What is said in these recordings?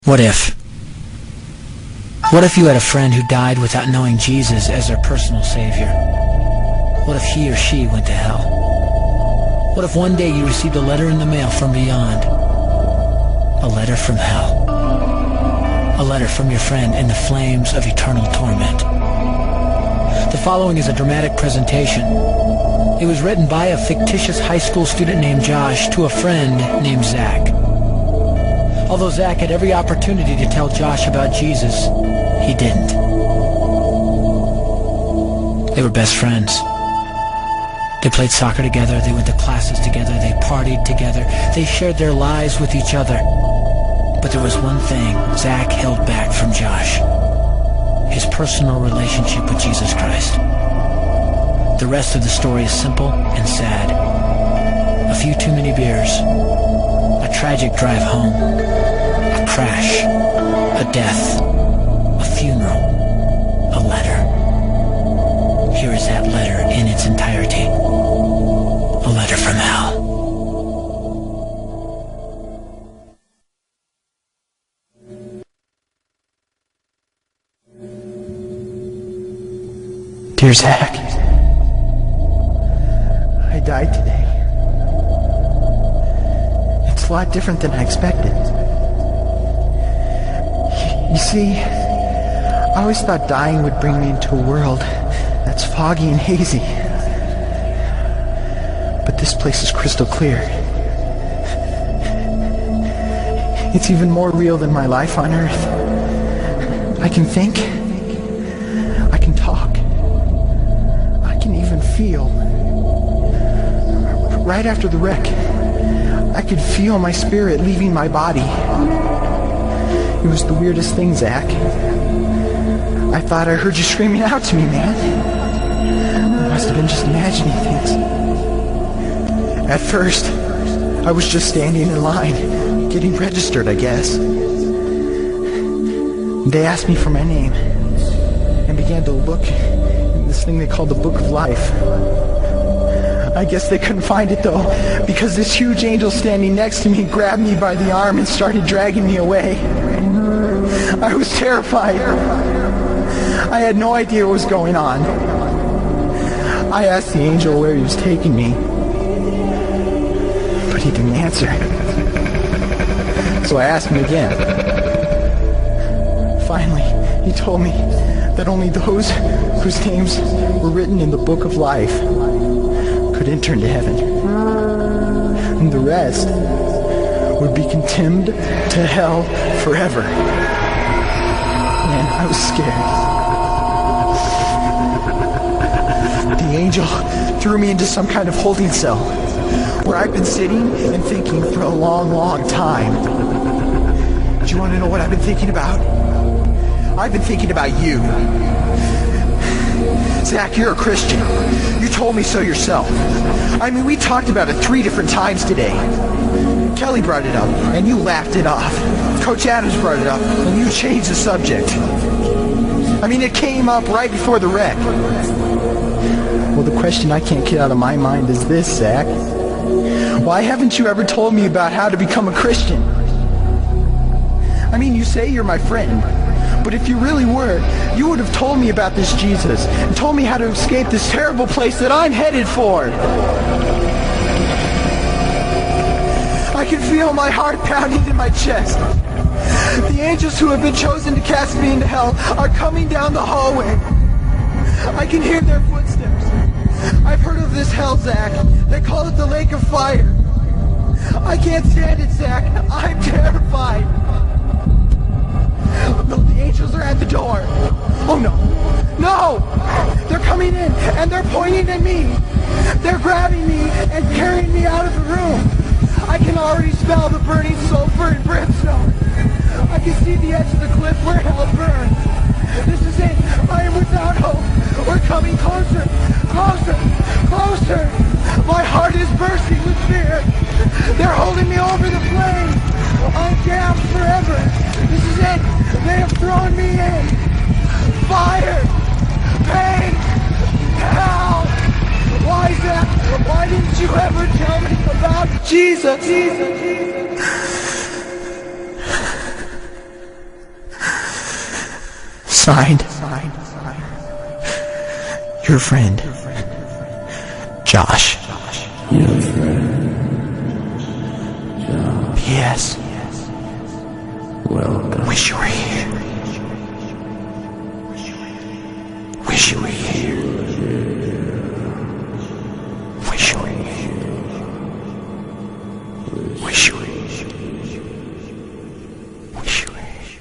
What if? What if you had a friend who died without knowing Jesus as their personal savior? What if he or she went to hell? What if one day you received a letter in the mail from beyond? A letter from hell. A letter from your friend in the flames of eternal torment. The following is a dramatic presentation. It was written by a fictitious high school student named Josh to a friend named Zach. Although Zach had every opportunity to tell Josh about Jesus, he didn't. They were best friends. They played soccer together, they went to classes together, they partied together, they shared their lives with each other. But there was one thing Zach held back from Josh: his personal relationship with Jesus Christ. The rest of the story is simple and sad. A few too many beers, a tragic drive home, a crash, a death, a funeral, a letter. Here is that letter in its entirety. A letter from hell. Dear Zach, I died today. It's a lot different than I expected. You see, I always thought dying would bring me into a world that's foggy and hazy. But this place is crystal clear. It's even more real than my life on Earth. I can think. I can talk. I can even feel. Right after the wreck, I could feel my spirit leaving my body. It was the weirdest thing, Zach. I thought I heard you screaming out to me, man. I must have been just imagining things. At first, I was just standing in line, getting registered, I guess. They asked me for my name and began to look in this thing they called the Book of Life. I guess they couldn't find it, though, because this huge angel standing next to me grabbed me by the arm and started dragging me away. I was terrified. I had no idea what was going on. I asked the angel where he was taking me, but he didn't answer. So I asked him again. Finally, he told me that only those whose names were written in the Book of Life could enter into heaven. And the rest would be condemned to hell forever. Man, I was scared. The angel threw me into some kind of holding cell where I've been sitting and thinking for a long, long time. Do you want to know what I've been thinking about? I've been thinking about you. Zach, you're a Christian. You told me so yourself. I mean, we talked about it 3 different times today. Kelly brought it up, and you laughed it off. Coach Adams brought it up, and you changed the subject. I mean, it came up right before the wreck. Well, the question I can't get out of my mind is this, Zach. Why haven't you ever told me about how to become a Christian? I mean, you say you're my friend, but if you really were, you would have told me about this Jesus and told me how to escape this terrible place that I'm headed for. I can feel my heart pounding in my chest. The angels who have been chosen to cast me into hell are coming down the hallway. I can hear their footsteps. I've heard of this hell, Zach. They call it the lake of fire. I can't stand it, Zach. I'm terrified. No, the angels are at the door. Oh no. No! They're coming in and they're pointing at me. They're grabbing me and carrying me out of the room. I can already smell the burning sulfur and brimstone. I can see the edge of the cliff where hell burns. This is it. I am without hope. We're coming closer. Closer. Closer. My heart is bursting with fear. They're holding me over the flames. I'm damned forever. This is it. They have thrown me in. Fire. Pain. Hell. Why is that? Why didn't you ever tell me about Jesus? Signed, your friend, Josh. Your friend. P.S. Welcome. Wish you were here. Wish you were here. Wish you were here. Wish you were here. Wish you were here. Wish you were here.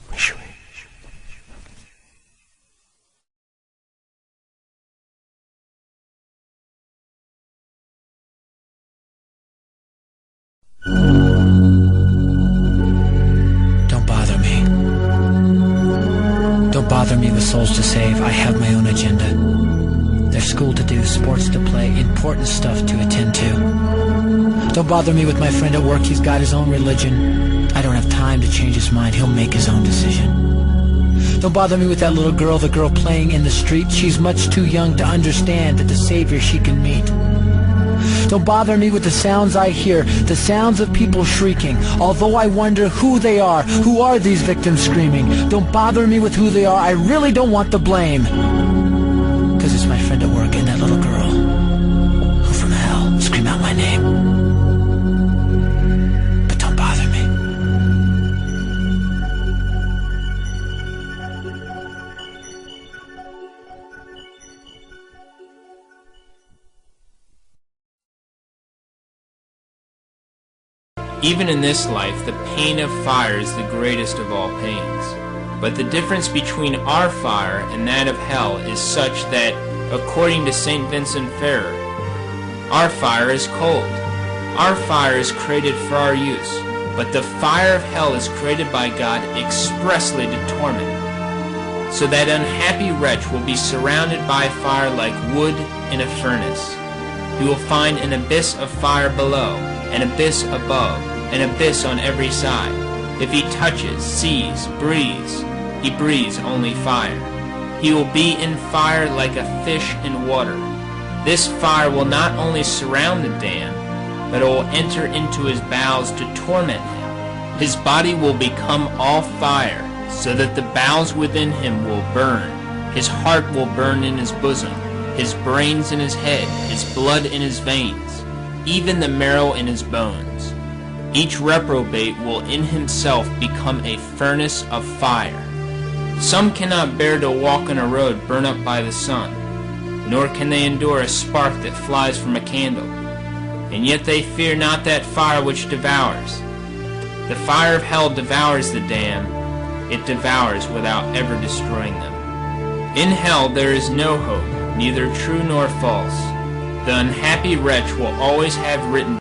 Wish you were here. Don't bother me. Don't bother me with souls to save. I have my own agenda. There's school to do, sports to play, important stuff to attend to. Don't bother me with my friend at work. He's got his own religion. I don't have time to change his mind. He'll make his own decision. Don't bother me with that little girl, the girl playing in the street. She's much too young to understand that the savior she can meet. Don't bother me with the sounds I hear, the sounds of people shrieking, although I wonder who they are, who are these victims screaming. Don't bother me with who they are, I really don't want the blame. 'Cause it's my friend at work and that little girl, who from hell scream out my name. But don't bother me. Even in this life, the pain of fire is the greatest of all pains. But the difference between our fire and that of hell is such that, according to St. Vincent Ferrer, our fire is cold. Our fire is created for our use, but the fire of hell is created by God expressly to torment. So that unhappy wretch will be surrounded by fire like wood in a furnace. He will find an abyss of fire below, an abyss above, an abyss on every side. If he touches, sees, breathes, he breathes only fire. He will be in fire like a fish in water. This fire will not only surround the damned, but it will enter into his bowels to torment him. His body will become all fire, so that the bowels within him will burn. His heart will burn in his bosom, his brains in his head, his blood in his veins, even the marrow in his bones. Each reprobate will in himself become a furnace of fire. Some cannot bear to walk on a road burned up by the sun, nor can they endure a spark that flies from a candle. And yet they fear not that fire which devours. The fire of hell devours the damned. It devours without ever destroying them. In hell there is no hope, neither true nor false. The unhappy wretch will always have written